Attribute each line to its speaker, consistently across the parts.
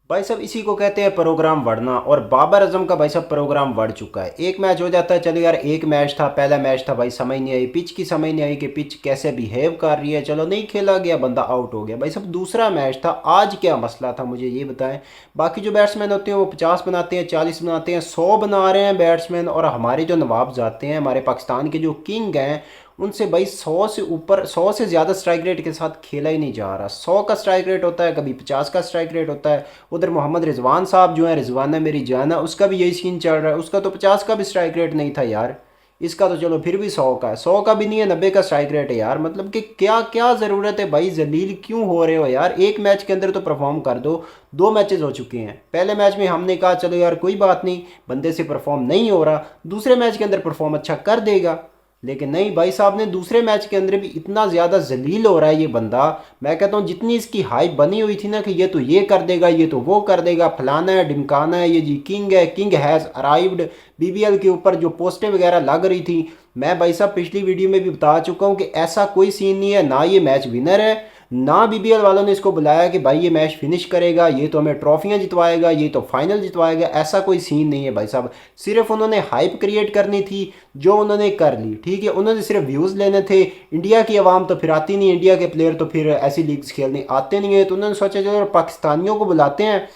Speaker 1: भाई साहब इसी को कहते हैं प्रोग्राम बढ़ना। और बाबर आजम का भाई साहब प्रोग्राम बढ़ चुका है। एक मैच हो जाता है, चलो यार एक मैच था, पहला मैच था भाई, समझ नहीं आई पिच की, समझ नहीं आई कि पिच कैसे बिहेव कर रही है, चलो नहीं खेला गया, बंदा आउट हो गया। भाई साहब दूसरा मैच था, आज क्या मसला था मुझे ये बताएं। बाकी जो बैट्समैन होते हैं वो 50 बनाते हैं, 40 बनाते हैं, 100 बना रहे हैं बैट्समैन, और हमारे जो नवाब जाते हैं, हमारे पाकिस्तान के जो किंग हैं, उनसे भाई 100 से ऊपर, 100 से ज़्यादा स्ट्राइक रेट के साथ खेला ही नहीं जा रहा। 100 का स्ट्राइक रेट होता है, कभी 50 का स्ट्राइक रेट होता है। उधर मोहम्मद रिजवान साहब जो है, रिजवान है मेरी जान है, उसका भी यही सीन चल रहा है। उसका तो 50 का भी स्ट्राइक रेट नहीं था यार। इसका तो चलो फिर भी 100 का है, 100 का भी नहीं है, 90 का स्ट्राइक रेट है यार। मतलब कि क्या क्या ज़रूरत है भाई, जलील क्यों हो रहे हो यार। एक मैच के अंदर तो परफॉर्म कर दो। दो मैचेस हो चुके हैं, पहले मैच में हमने कहा चलो यार कोई बात नहीं, बंदे से परफॉर्म नहीं हो रहा, दूसरे मैच के अंदर परफॉर्म अच्छा कर देगा। लेकिन नहीं, भाई साहब ने दूसरे मैच के अंदर भी इतना ज़्यादा जलील हो रहा है ये बंदा। मैं कहता हूँ जितनी इसकी हाइप बनी हुई थी ना कि ये तो ये कर देगा, ये तो वो कर देगा, फलाना है ढिमकाना है, ये जी किंग है, किंग हैज़ अराइव्ड, बीबीएल के ऊपर जो पोस्टें वगैरह लग रही थी, मैं भाई साहब पिछली वीडियो में भी बता चुका हूँ कि ऐसा कोई सीन नहीं है। ना ये मैच विनर है, ना बीबीएल वालों ने इसको बुलाया कि भाई ये मैच फिनिश करेगा, ये तो हमें ट्रॉफियां जितवाएगा, ये तो फाइनल जितवाएगा। ऐसा कोई सीन नहीं है भाई साहब। सिर्फ उन्होंने हाइप क्रिएट करनी थी, जो उन्होंने कर ली, ठीक है। उन्होंने सिर्फ व्यूज़ लेने थे। इंडिया की आवाम तो फिर आती नहीं, इंडिया के प्लेयर तो फिर ऐसी लीग्स खेलने आते नहीं है, तो उन्होंने सोचा चलो पाकिस्तानियों को बुलाते हैं,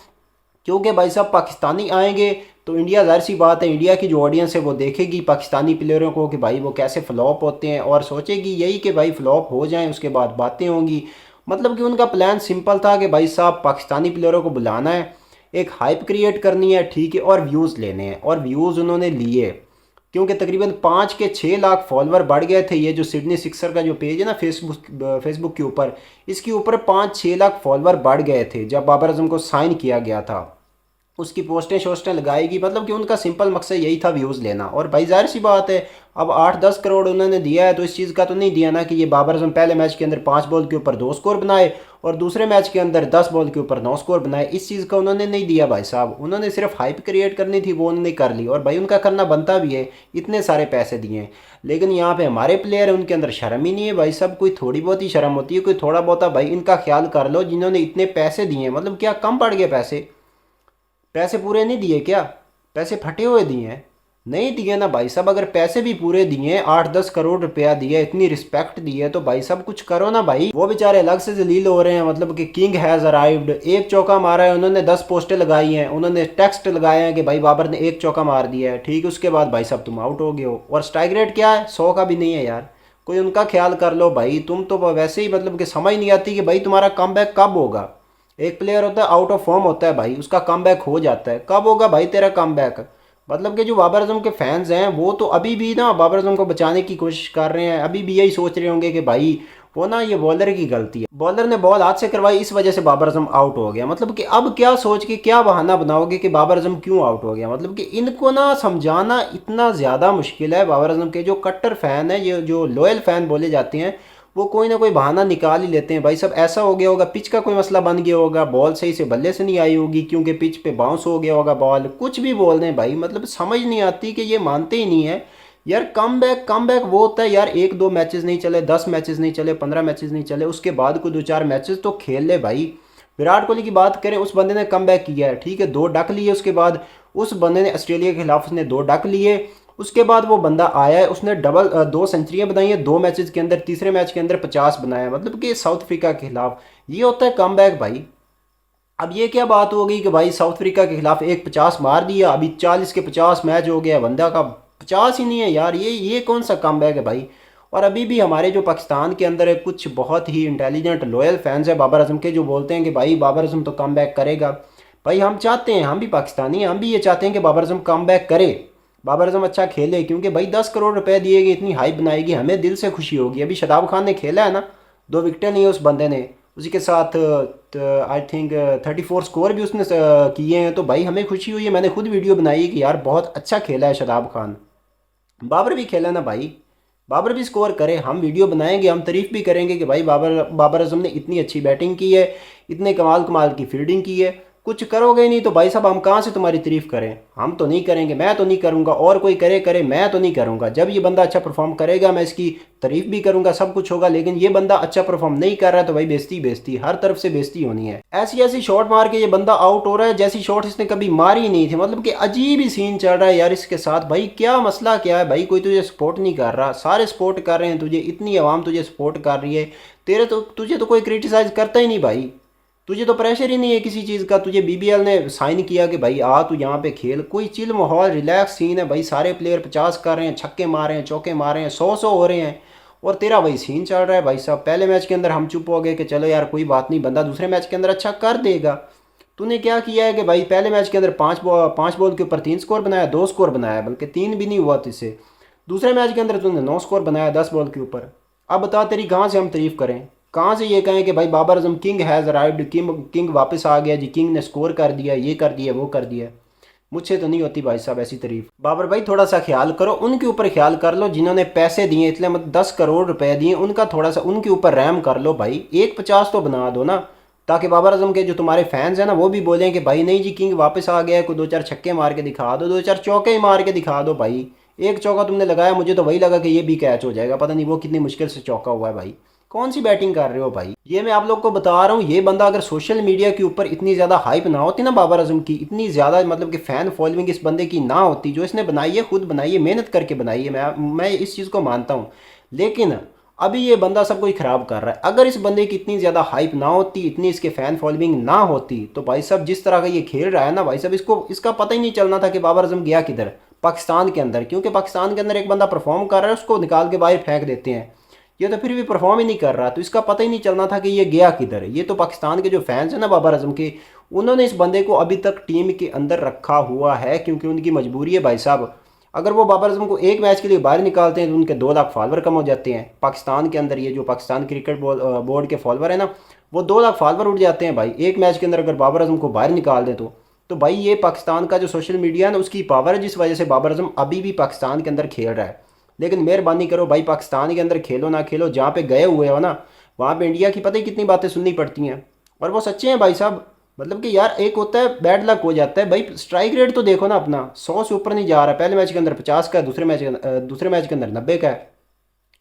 Speaker 1: क्योंकि भाई साहब पाकिस्तानी आएंगे तो इंडिया, जाहिर सी बात है, इंडिया की जो ऑडियंस है वो देखेगी पाकिस्तानी प्लेयरों को कि भाई वो कैसे फ्लॉप होते हैं, और सोचेगी यही कि भाई फ्लॉप हो जाएं, उसके बाद बातें होंगी। मतलब कि उनका प्लान सिंपल था कि भाई साहब पाकिस्तानी प्लेयरों को बुलाना है, एक हाइप क्रिएट करनी है, ठीक है, और व्यूज़ लेने हैं, और व्यूज़ उन्होंने लिए। क्योंकि तकरीबन 5 के 6 लाख फॉलोअर बढ़ गए थे। ये जो सिडनी सिक्सर का जो पेज है ना फेसबुक के ऊपर, इसके ऊपर 5-6 लाख फॉलोअर बढ़ गए थे जब बाबर आजम को साइन किया गया था। उसकी पोस्टें शोस्टें लगाएगी, मतलब कि उनका सिंपल मकसद यही था, व्यूज़ लेना। और भाई जाहिर सी बात है, अब 8-10 करोड़ उन्होंने दिया है, तो इस चीज़ का तो नहीं दिया ना कि ये बाबर आजम पहले मैच के अंदर 5 बॉल के ऊपर 2 स्कोर बनाए और दूसरे मैच के अंदर 10 बॉल के ऊपर 9 स्कोर बनाए। इस चीज़ का उन्होंने नहीं दिया भाई साहब। उन्होंने सिर्फ हाइप क्रिएट करनी थी, वो उन्होंने कर ली, और भाई उनका करना बनता भी है, इतने सारे पैसे दिए हैं। लेकिन यहाँ पे हमारे प्लेयर हैं, उनके अंदर शर्म ही नहीं है भाई साहब। कोई थोड़ी बहुत ही शर्म होती है, कोई थोड़ा बहुत भाई इनका ख्याल कर लो, जिन्होंने इतने पैसे दिए हैं। मतलब क्या कम पड़ गए पैसे? पैसे पूरे नहीं दिए क्या? पैसे फटे हुए दिए हैं? नहीं दिए ना भाई साहब। अगर पैसे भी पूरे दिए, 8-10 करोड़ रुपया दिया, इतनी रिस्पेक्ट दी है, तो भाई साहब कुछ करो ना भाई। वो बेचारे अलग से जलील हो रहे हैं, मतलब कि किंग हैज़ अराइव्ड, एक चौका मारा है उन्होंने, 10 पोस्टें लगाई हैं, उन्होंने टेक्स्ट लगाए हैं कि भाई बाबर ने एक चौका मार दिया है, ठीक है, उसके बाद भाई साहब तुम आउट हो गए हो, और स्ट्राइक रेट क्या है, 100 का भी नहीं है यार। कोई उनका ख्याल कर लो भाई। तुम तो वैसे ही मतलब कि समझ नहीं आती कि भाई तुम्हारा कमबैक कब होगा। एक प्लेयर होता है आउट ऑफ फॉर्म होता है भाई, उसका कमबैक हो जाता है, कब होगा भाई तेरा कमबैक? मतलब कि जो बाबर आजम के फैंस हैं वो तो अभी भी ना बाबर आजम को बचाने की कोशिश कर रहे हैं, अभी भी यही सोच रहे होंगे कि भाई वो ना ये बॉलर की गलती है, बॉलर ने बॉल हाथ से करवाई, इस वजह से बाबर आजम आउट हो गया। मतलब कि अब क्या सोच के क्या बहाना बनाओगे कि बाबर आजम क्यों आउट हो गया? मतलब कि इनको ना समझाना इतना ज़्यादा मुश्किल है। बाबर आजम के जो कट्टर फैन है, ये जो लॉयल फैन बोले जाते हैं, वो कोई ना कोई बहाना निकाल ही लेते हैं। भाई सब ऐसा हो गया होगा, पिच का कोई मसला बन गया होगा, बॉल सही से बल्ले से नहीं आई होगी, क्योंकि पिच पे बाउंस हो गया होगा बॉल, कुछ भी बोल दें भाई। मतलब समझ नहीं आती कि ये मानते ही नहीं है यार। कम बैक वो होता है यार, 1-2 मैचेस नहीं चले, 10 मैचेस नहीं चले, 15 मैचेस नहीं चले, उसके बाद कोई 2-4 मैचेस तो खेल ले भाई। विराट कोहली की बात करें, उस बंदे ने कम बैक किया है, ठीक है, 2 डक लिए, उसके बाद उस बंदे ने ऑस्ट्रेलिया के खिलाफ उसने 2 डक लिए, उसके बाद वो बंदा आया है, उसने डबल 2 सेंचुरियां बनाई हैं 2 मैचेस के अंदर, तीसरे मैच के अंदर 50 बनाया, मतलब कि साउथ अफ्रीका के खिलाफ। ये होता है कम बैक भाई। अब ये क्या बात हो गई कि भाई साउथ अफ्रीका के खिलाफ एक 50 मार दिया, अभी 40 के 50 मैच हो गया, बंदा का 50 ही नहीं है यार। ये कौन सा कम बैक है भाई? और अभी भी हमारे जो पाकिस्तान के अंदर है कुछ बहुत ही इंटेलिजेंट लॉयल फैंस है बाबर आजम के, जो बोलते हैं कि भाई बाबर आजम तो कम बैक करेगा। भाई हम चाहते हैं, हम भी पाकिस्तानी हैं, हम भी ये चाहते हैं कि बाबर आजम कम बैक करे, बाबर आजम अच्छा खेले, क्योंकि भाई 10 करोड़ रुपए दिए गए, इतनी हाइप बनाएगी, हमें दिल से खुशी होगी। अभी शदाब खान ने खेला है ना, 2 विकेटें लिए उस बंदे ने, उसी के साथ आई थिंक 34 स्कोर भी उसने किए हैं, तो भाई हमें खुशी हुई है। मैंने खुद वीडियो बनाई है कि यार बहुत अच्छा खेला है शदाब खान। बाबर भी खेला ना भाई, बाबर भी स्कोर करे, हम वीडियो बनाएंगे, हम तारीफ भी करेंगे कि भाई बाबर बाबर आजम ने इतनी अच्छी बैटिंग की है, इतने कमाल कमाल की फील्डिंग की है। कुछ करोगे ही नहीं तो भाई साहब हम कहाँ से तुम्हारी तारीफ करें? हम तो नहीं करेंगे, मैं तो नहीं करूँगा, और कोई करे करे, मैं तो नहीं करूँगा। जब ये बंदा अच्छा परफॉर्म करेगा मैं इसकी तारीफ भी करूँगा, सब कुछ होगा। लेकिन ये बंदा अच्छा परफॉर्म नहीं कर रहा है तो भाई बेइज्जती बेइज्जती, हर तरफ से बेइज्जती होनी है। ऐसी ऐसी शॉट मार के ये बंदा आउट हो रहा है जैसी शॉट इसने कभी मारी ही नहीं थी। मतलब कि अजीब ही सीन चल रहा है यार इसके साथ। भाई क्या मसला क्या है भाई? कोई तुझे सपोर्ट नहीं कर रहा, सारे सपोर्ट कर रहे हैं तुझे, इतनी आवाम तुझे सपोर्ट कर रही है, तुझे तो कोई क्रिटिसाइज करता ही नहीं भाई। तुझे तो प्रेशर ही नहीं है किसी चीज़ का। तुझे बीबीएल ने साइन किया कि भाई आ तू यहाँ पे खेल, कोई चिल माहौल रिलैक्स सीन है भाई। सारे प्लेयर 50 कर रहे हैं, छक्के मार रहे हैं, चौके मार रहे हैं, 100 हो रहे हैं, और तेरा वही सीन चल रहा है भाई साहब। पहले मैच के अंदर हम चुप हो गए कि चलो यार कोई बात नहीं, बंदा दूसरे मैच के अंदर अच्छा कर देगा। तूने क्या किया है कि भाई पहले मैच के अंदर पाँच बॉल के ऊपर 3 स्कोर बनाया, 2 स्कोर बनाया, बल्कि 3 भी नहीं हुआ तुझसे। दूसरे मैच के अंदर तूने 9 स्कोर बनाया 10 बॉल के ऊपर। अब बता तेरी कहाँ से हम तारीफ करें? कहाँ से ये कहें कि भाई Babar Azam king has arrived, king वापस आ गया जी, किंग ने स्कोर कर दिया, ये कर दिया, वो कर दिया। मुझसे तो नहीं होती भाई साहब ऐसी तारीफ। बाबर भाई थोड़ा सा ख्याल करो, उनके ऊपर ख्याल कर लो जिन्होंने पैसे दिए, इसलिए मतलब 10 करोड़ रुपए दिए, उनका थोड़ा सा उनके ऊपर रहम कर लो भाई। 150 तो बना दो ना, ताकि बाबर आजम के जो तुम्हारे फैंस हैं ना वो भी बोलें कि भाई नहीं जी किंग वापस आ गया, कोई 2-4 छक्के मार के दिखा दो, 2-4 चौके ही मार के दिखा दो भाई। एक चौका तुमने लगाया, मुझे तो वही लगा कि ये भी कैच हो जाएगा, पता नहीं वो कितनी मुश्किल से चौका हुआ है भाई। कौन सी बैटिंग कर रहे हो भाई? ये मैं आप लोग को बता रहा हूँ, ये बंदा अगर सोशल मीडिया के ऊपर इतनी ज़्यादा हाइप ना होती ना, बाबर आजम की इतनी ज़्यादा मतलब कि फ़ैन फॉलोइंग इस बंदे की ना होती, जो इसने बनाई है, खुद बनाई है, मेहनत करके बनाई है, मैं इस चीज़ को मानता हूँ। लेकिन अभी ये बंदा सब कुछ ख़राब कर रहा है। अगर इस बंदे की इतनी ज़्यादा हाइप ना होती, इतनी इसके फ़ैन फॉलोइंग ना होती, तो भाई साहब जिस तरह का ये खेल रहा है ना भाई साहब, इसका पता ही नहीं चलना था कि बाबर आजम गया किधर पाकिस्तान के अंदर। क्योंकि पाकिस्तान के अंदर एक बंदा परफॉर्म कर रहा है, उसको निकाल के बाहर फेंक देते हैं। ये तो फिर भी परफॉर्म ही नहीं कर रहा, तो इसका पता ही नहीं चलना था कि ये गया किधर। ये तो पाकिस्तान के जो फैंस हैं ना बाबर आजम के, उन्होंने इस बंदे को अभी तक टीम के अंदर रखा हुआ है, क्योंकि उनकी मजबूरी है भाई साहब। अगर वो बाबर आजम को एक मैच के लिए बाहर निकालते हैं तो उनके 2 लाख फॉलोवर कम हो जाते हैं पाकिस्तान के अंदर। ये जो पाकिस्तान क्रिकेट बोर्ड के फॉलोवर है ना, वो 2 लाख फॉलोवर उठ जाते हैं भाई एक मैच के अंदर। अगर बाबर आजम को बाहर निकाल दे तो भाई ये पाकिस्तान का जो सोशल मीडिया है ना, उसकी पावर है, जिस वजह से बाबर आजम अभी भी पाकिस्तान के अंदर खेल रहा है। लेकिन मेहरबानी करो भाई, पाकिस्तान के अंदर खेलो ना खेलो, जहाँ पे गए हुए हो ना, वहाँ पे इंडिया की पता ही कितनी बातें सुननी पड़ती हैं, और वो सच्चे हैं भाई साहब। मतलब कि यार एक होता है बैड लक हो जाता है भाई। स्ट्राइक रेट तो देखो ना अपना, 100 से ऊपर नहीं जा रहा है। पहले मैच के अंदर 50 का है, दूसरे मैच के अंदर 90 का है।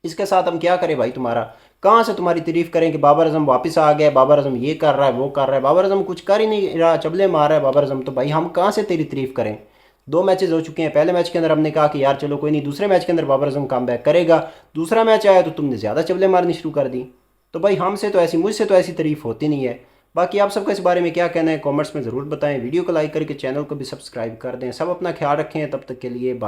Speaker 1: इसके साथ हम क्या करें भाई? तुम्हारा कहाँ से तुम्हारी तारीफ करें कि बाबर आजम वापस आ गया, बाबर आजम ये कर रहा है, वो कर रहा है। बाबर आजम कुछ कर ही नहीं रहा, चबले मार रहा है बाबर आजम, तो भाई हम कहाँ से तेरी तारीफ करें? 2 मैचेस हो चुके हैं। पहले मैच के अंदर हमने कहा कि यार चलो कोई नहीं, दूसरे मैच के अंदर बाबर आजम कम बैक करेगा। दूसरा मैच आया तो तुमने ज़्यादा चबले मारनी शुरू कर दी। तो भाई मुझसे तो ऐसी तारीफ होती नहीं है। बाकी आप सबका इस बारे में क्या कहना है कमेंट्स में ज़रूर बताएं। वीडियो को लाइक करके चैनल को भी सब्सक्राइब कर दें। सब अपना ख्याल रखें, तब तक के लिए बाय।